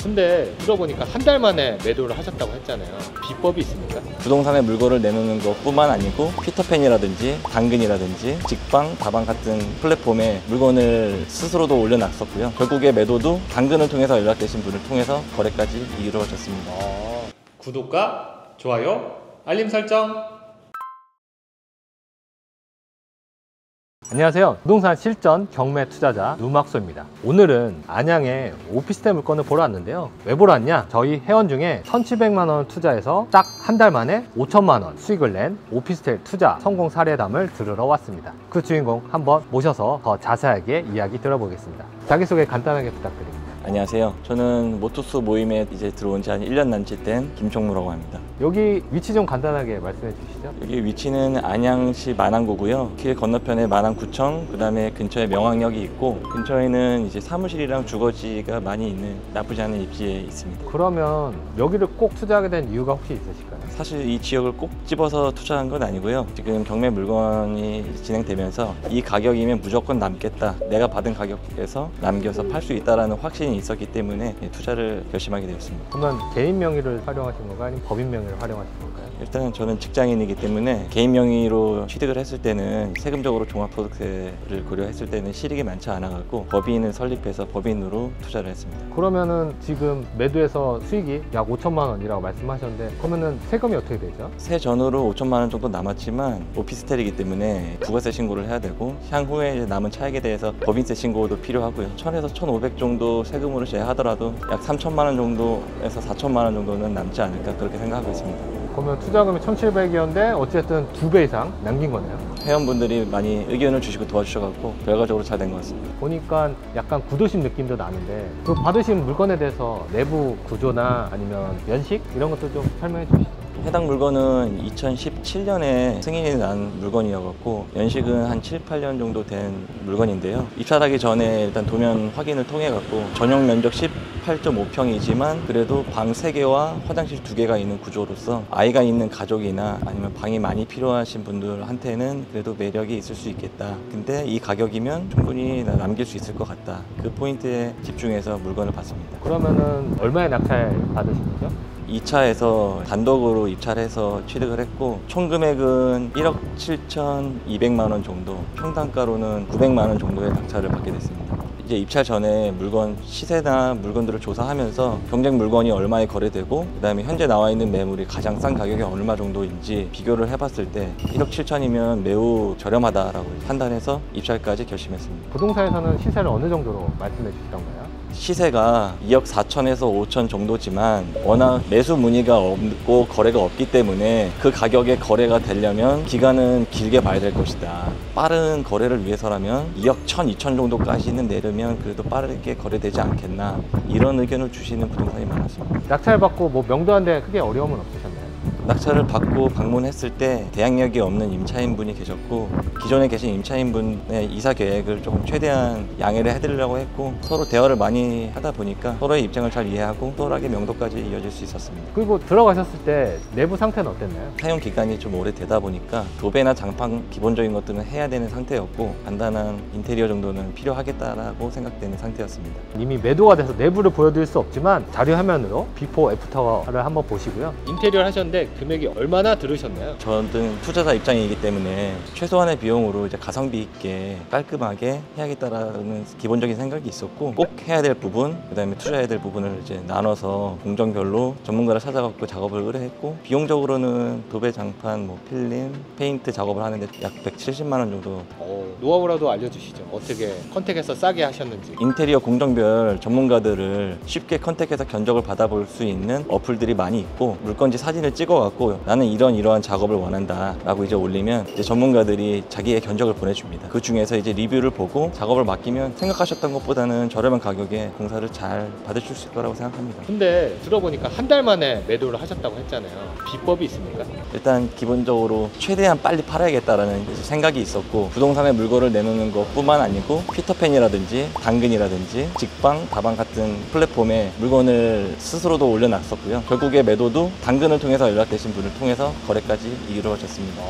근데 들어보니까 한 달 만에 매도를 하셨다고 했잖아요. 비법이 있습니까? 부동산에 물건을 내놓는 것뿐만 아니고 피터팬이라든지 당근이라든지 직방, 다방 같은 플랫폼에 물건을 스스로도 올려놨었고요. 결국에 매도도 당근을 통해서 연락되신 분을 통해서 거래까지 이루어졌습니다. 구독과 좋아요, 알림 설정. 안녕하세요. 부동산 실전 경매 투자자 누막소입니다. 오늘은 안양에 오피스텔 물건을 보러 왔는데요. 왜 보러 왔냐? 저희 회원 중에 1,700만원 투자해서 딱 한 달 만에 5천만원 수익을 낸 오피스텔 투자 성공 사례담을 들으러 왔습니다. 그 주인공 한번 모셔서 더 자세하게 이야기 들어보겠습니다. 자기소개 간단하게 부탁드립니다. 안녕하세요. 저는 모토스 모임에 이제 들어온 지 한 1년 남짓 된 김총무라고 합니다. 여기 위치 좀 간단하게 말씀해 주시죠. 여기 위치는 안양시 만안구고요. 길 건너편에 만안구청, 그 다음에 근처에 명왕역이 있고, 근처에는 이제 사무실이랑 주거지가 많이 있는 나쁘지 않은 입지에 있습니다. 그러면 여기를 꼭 투자하게 된 이유가 혹시 있으실까요? 사실 이 지역을 꼭 집어서 투자한 건 아니고요. 지금 경매 물건이 진행되면서 이 가격이면 무조건 남겠다, 내가 받은 가격에서 남겨서 팔 수 있다는 확신이 있었기 때문에 투자를 결심하게 되었습니다. 그러면 개인 명의를 활용하신 건가요? 아니면 법인 명의를 활용하신 건가요? 일단 저는 직장인이기 때문에 개인 명의로 취득을 했을 때는 세금적으로 종합소득세를 고려했을 때는 실익이 많지 않아 갖고 법인을 설립해서 법인으로 투자를 했습니다. 그러면은 지금 매도에서 수익이 약 5천만 원이라고 말씀하셨는데, 그러면은 세금이 어떻게 되죠? 세전으로 5천만 원 정도 남았지만 오피스텔이기 때문에 부가세 신고를 해야 되고, 향후에 이제 남은 차익에 대해서 법인세 신고도 필요하고요. 1,000에서 1,500 정도 세금으로 제하하더라도 약 3천만 원 정도에서 4천만 원 정도는 남지 않을까, 그렇게 생각하고 있습니다. 그러면 투자금이 1,700이었는데 어쨌든 2배 이상 남긴 거네요. 회원분들이 많이 의견을 주시고 도와주셔서 결과적으로 잘 된 것 같습니다. 보니까 약간 구도심 느낌도 나는데, 그 받으신 물건에 대해서 내부 구조나 아니면 연식 이런 것도 좀 설명해 주시죠. 해당 물건은 2017년에 승인이 난 물건이어서 연식은 한 7, 8년 정도 된 물건인데요. 입찰하기 전에 일단 도면 확인을 통해 갖고 전용 면적 18.5평이지만 그래도 방 3개와 화장실 2개가 있는 구조로서 아이가 있는 가족이나 아니면 방이 많이 필요하신 분들한테는 그래도 매력이 있을 수 있겠다. 근데 이 가격이면 충분히 남길 수 있을 것 같다. 그 포인트에 집중해서 물건을 봤습니다. 그러면은 얼마에 낙찰 받으신 거죠? 2차에서 단독으로 입찰해서 취득을 했고, 총 금액은 1억 7,200만 원 정도, 평당가로는 900만 원 정도의 낙찰을 받게 됐습니다. 이제 입찰 전에 물건 시세나 물건들을 조사하면서 경쟁 물건이 얼마에 거래되고, 그 다음에 현재 나와 있는 매물이 가장 싼 가격이 얼마 정도인지 비교를 해봤을 때 1억 7천이면 매우 저렴하다라고 판단해서 입찰까지 결심했습니다. 부동산에서는 시세를 어느 정도로 말씀해 주시던가요? 시세가 2억 4천에서 5천 정도지만 워낙 매수 문의가 없고 거래가 없기 때문에 그 가격에 거래가 되려면 기간은 길게 봐야 될 것이다. 빠른 거래를 위해서라면 2억 1천, 2천 정도까지는 내려면 그래도 빠르게 거래되지 않겠나, 이런 의견을 주시는 부동산이 많았습니다. 낙찰 받고 뭐 명도하는데 크게 어려움은 없으셨나요? 낙찰을 받고 방문했을 때 대항력이 없는 임차인분이 계셨고, 기존에 계신 임차인분의 이사 계획을 조금 최대한 양해를 해드리려고 했고, 서로 대화를 많이 하다 보니까 서로의 입장을 잘 이해하고 수월하게 명도까지 이어질 수 있었습니다. 그리고 들어가셨을 때 내부 상태는 어땠나요? 사용 기간이 좀 오래되다 보니까 도배나 장판 기본적인 것들은 해야 되는 상태였고, 간단한 인테리어 정도는 필요하겠다라고 생각되는 상태였습니다. 이미 매도가 돼서 내부를 보여드릴 수 없지만 자료 화면으로 비포 애프터를 한번 보시고요. 인테리어를 하셨는데 금액이 얼마나 들으셨나요? 저는 투자자 입장이기 때문에 최소한의 비용으로 이제 가성비 있게 깔끔하게 해야겠다라는 기본적인 생각이 있었고, 꼭 해야 될 부분, 그다음에 투자해야 될 부분을 이제 나눠서 공정별로 전문가를 찾아갖고 작업을 의뢰했고, 비용적으로는 도배, 장판, 필름, 페인트 작업을 하는데 약 170만 원 정도. 노하우라도 알려주시죠. 어떻게 컨택해서 싸게 하셨는지. 인테리어 공정별 전문가들을 쉽게 컨택해서 견적을 받아볼 수 있는 어플들이 많이 있고, 물건지 사진을 찍어갖고 나는 이러한 작업을 원한다 라고 이제 올리면 이제 전문가들이 자기의 견적을 보내줍니다. 그 중에서 이제 리뷰를 보고 작업을 맡기면 생각하셨던 것보다는 저렴한 가격에 공사를 잘 받으실 수 있을 거라고 생각합니다. 근데 들어보니까 한 달 만에 매도를 하셨다고 했잖아요. 비법이 있습니까? 일단 기본적으로 최대한 빨리 팔아야겠다라는 생각이 있었고, 부동산에 물건을 내놓는 것뿐만 아니고 피터팬이라든지 당근이라든지 직방, 다방 같은 플랫폼에 물건을 스스로도 올려놨었고요. 결국에 매도도 당근을 통해서 연락되신 분을 통해서 거래까지 이루어졌습니다.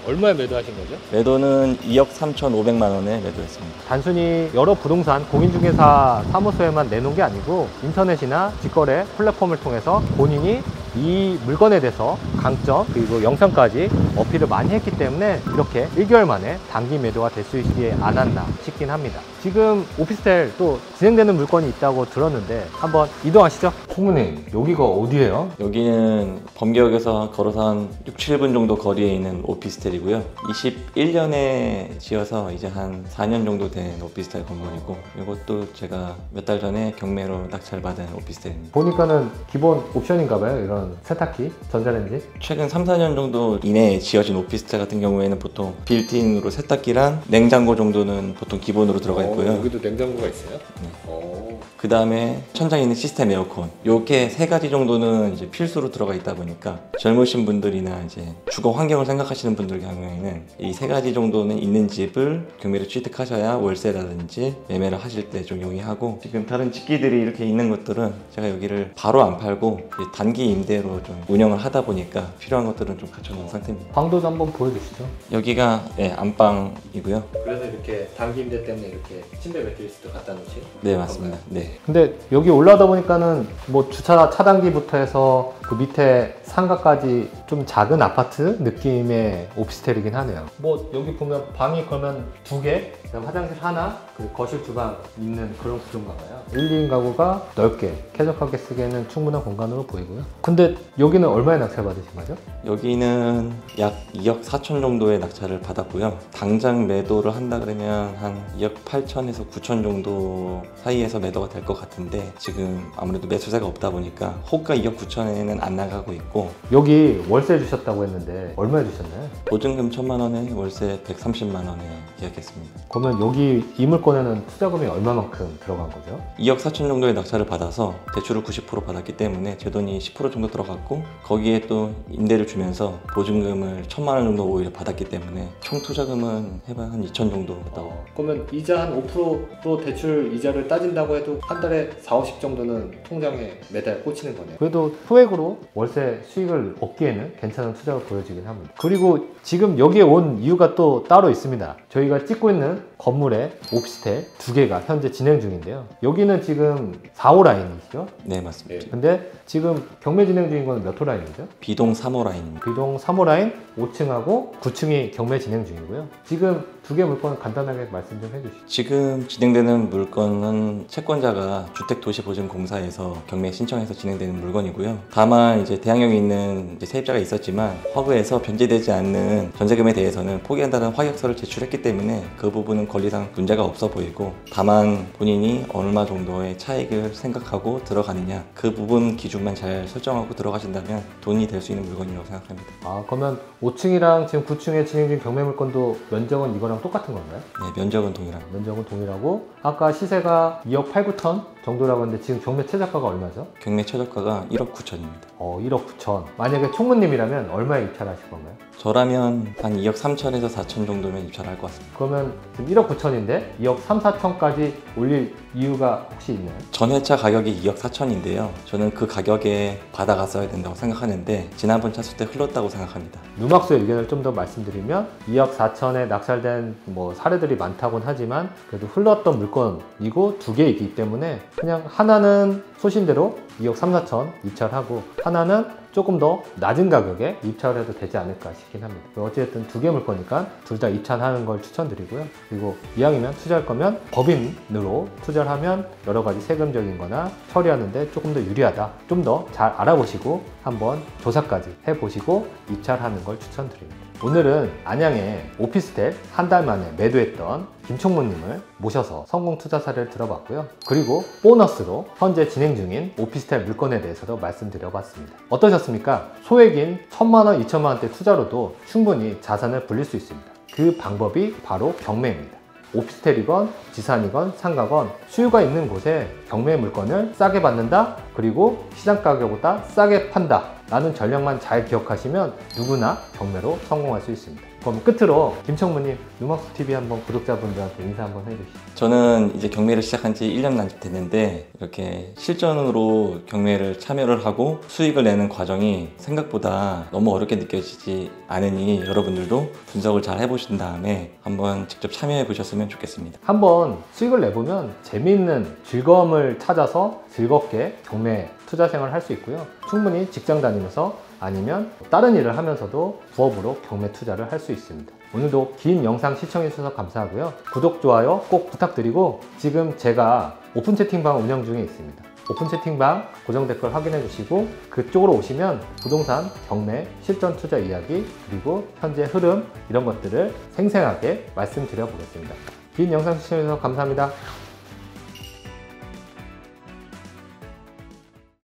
얼마에 매도하신 거죠? 매도는 2억 3,500만 원에 매도했습니다. 단순히 여러 부동산 공인중개사 사무소에만 내놓은 게 아니고 인터넷이나 직거래 플랫폼을 통해서 본인이 이 물건에 대해서 강점 그리고 영상까지 어필을 많이 했기 때문에 이렇게 1개월 만에 단기 매도가 될 수 있지 않았나 싶긴 합니다. 지금 오피스텔 또 진행되는 물건이 있다고 들었는데 한번 이동하시죠. 총무님, 여기가 어디예요? 여기는 범계역에서 걸어서 한 6, 7분 정도 거리에 있는 오피스텔이고요. 21년에 지어서 이제 한 4년 정도 된 오피스텔 건물이고, 이것도 제가 몇 달 전에 경매로 낙찰 받은 오피스텔입니다. 보니까는 기본 옵션인가 봐요. 이런 세탁기, 전자레인지. 최근 3, 4년 정도 이내에 지어진 오피스텔 같은 경우에는 보통 빌트인으로 세탁기랑 냉장고 정도는 보통 기본으로 들어가 있고요. 여기도 냉장고가 있어요? 네. 오. 그 다음에 천장에 있는 시스템 에어컨, 요렇게 3가지 정도는 이제 필수로 들어가 있다 보니까 젊으신 분들이나 이제 주거 환경을 생각하시는 분들 경우에는 이 3가지 정도는 있는 집을 경매를 취득하셔야 월세라든지 매매를 하실 때 좀 용이하고, 지금 다른 집기들이 이렇게 있는 것들은 제가 여기를 바로 안 팔고 단기 임대로 좀 운영을 하다 보니까 필요한 것들은 좀 갖춰놓은 상태입니다. 방도도 한번 보여주시죠. 여기가 안방이고요. 그래서 이렇게 단기 임대 때문에 이렇게 침대 매트리스도 갖다 놓으시? 네, 맞습니다. 네. 근데 여기 올라오다 보니까는 뭐 주차 차단기부터 해서 그 밑에 상가까지 좀 작은 아파트 느낌의 오피스텔이긴 하네요. 뭐 여기 보면 방이 그러면 2개, 그다음 화장실 하나, 그리고 거실 주방 있는 그런 구조인가 봐요. 1, 2인 가구가 넓게 쾌적하게 쓰기에는 충분한 공간으로 보이고요. 근데 여기는 얼마에 낙찰 받으신 거죠? 여기는 약 2억 4천 정도의 낙찰을 받았고요. 당장 매도를 한다 그러면 한 2억 8천에서 9천 정도 사이에서 매도가 될 것 같은데, 지금 아무래도 매수세가 없다 보니까 호가 2억 9천에는 안 나가고 있고. 여기 월세 주셨다고 했는데 얼마에 주셨나요? 보증금 1,000만 원에 월세 130만 원에 계약했습니다. 그러면 여기 이 물건에는 투자금이 얼마만큼 들어간 거죠? 2억 4천 정도의 낙찰을 받아서 대출을 90% 받았기 때문에 제 돈이 10% 정도 들어갔고, 거기에 또 임대를 주면서 보증금을 1,000만 원 정도 오히려 받았기 때문에 총 투자금은 해봐야 한 2천 정도 했다고. 그러면 이자 한 5%로 대출 이자를 따진다고 해도 한 달에 4, 50 정도는 통장에 매달 꽂히는 거네요. 그래도 소액으로 월세 수익을 얻기에는 괜찮은 투자가 보여지긴 합니다. 그리고 지금 여기에 온 이유가 또 따로 있습니다. 저희가 찍고 있는 건물에 오피스텔 2개가 현재 진행 중인데요. 여기는 지금 4호 라인이죠? 네, 맞습니다. 근데 지금 경매 진행 중인 건 몇 호 라인이죠? B동 3호 라인입니다. B동 3호 라인 5층하고 9층이 경매 진행 중이고요. 지금 2개 물건 간단하게 말씀 좀 해주시죠. 지금 진행되는 물건은 채권자가 주택도시보증공사에서 경매 신청해서 진행되는 물건이고요. 다만 이제 대항력이 있는 이제 세입자가 있었지만 허브에서 변제되지 않는 전세금에 대해서는 포기한다는 확약서를 제출했기 때문에 그 부분은 권리상 문제가 없어 보이고, 다만 본인이 얼마 정도의 차익을 생각하고 들어가느냐, 그 부분 기준만 잘 설정하고 들어가신다면 돈이 될 수 있는 물건이라고 생각합니다. 아, 그러면 5층이랑 지금 9층에 진행 중인 경매 물건도 면적은 이거랑 똑같은 건가요? 네, 면적은 동일합니다. 면적은 동일하고, 아까 시세가 2억 8, 9천 정도라고 했는데 지금 경매 최저가가 얼마죠? 경매 최저가가 1억 9천입니다. 1억 9천. 만약에 총무님이라면 얼마에 입찰하실 건가요? 저라면 한 2억 3천에서 4천 정도면 입찰할 것 같습니다. 그러면 지금 1억 9천인데 2억 3, 4천까지 올릴 이유가 혹시 있나요? 전회차 가격이 2억 4천인데요. 저는 그 가격에 받아갔어야 된다고 생각하는데 지난번 찼을 때 흘렀다고 생각합니다. 누막수의 의견을 좀 더 말씀드리면 2억 4천에 낙찰된 뭐 사례들이 많다곤 하지만 그래도 흘렀던 물건이고 2개이기 때문에 그냥 하나는 소신대로 2억 3, 4천 입찰하고 하나는 조금 더 낮은 가격에 입찰을 해도 되지 않을까 싶긴 합니다. 어쨌든 2개 물거니까 둘 다 입찰하는 걸 추천드리고요. 그리고 이왕이면 투자할 거면 법인으로 투자를 하면 여러 가지 세금적인 거나 처리하는데 조금 더 유리하다. 좀 더 잘 알아보시고 한번 조사까지 해보시고 입찰하는 걸 추천드립니다. 오늘은 안양에 오피스텔 한 달 만에 매도했던 김총무님을 모셔서 성공 투자 사례를 들어봤고요. 그리고 보너스로 현재 진행 중인 오피스텔 물건에 대해서도 말씀드려봤습니다. 어떠셨습니까? 소액인 1,000만 원, 2,000만 원대 투자로도 충분히 자산을 불릴 수 있습니다. 그 방법이 바로 경매입니다. 오피스텔이건 지산이건 상가건 수요가 있는 곳에 경매 물건을 싸게 받는다, 그리고 시장 가격보다 싸게 판다 라는 전략만 잘 기억하시면 누구나 경매로 성공할 수 있습니다. 그럼 끝으로 김청무님, 누막소TV 한번 구독자분들한테 인사 한번 해주시죠. 저는 이제 경매를 시작한 지 1년 남짓 됐는데 이렇게 실전으로 경매를 참여를 하고 수익을 내는 과정이 생각보다 너무 어렵게 느껴지지 않으니 여러분들도 분석을 잘 해보신 다음에 한번 직접 참여해 보셨으면 좋겠습니다. 한번 수익을 내보면 재미있는 즐거움을 찾아서 즐겁게 경매 투자 생활을 할 수 있고요. 충분히 직장 다니면서 아니면 다른 일을 하면서도 부업으로 경매 투자를 할 수 있습니다. 오늘도 긴 영상 시청해 주셔서 감사하고요. 구독, 좋아요 꼭 부탁드리고 지금 제가 오픈 채팅방 운영 중에 있습니다. 오픈 채팅방 고정 댓글 확인해 주시고 그쪽으로 오시면 부동산, 경매, 실전 투자 이야기 그리고 현재 흐름 이런 것들을 생생하게 말씀드려 보겠습니다. 긴 영상 시청해 주셔서 감사합니다.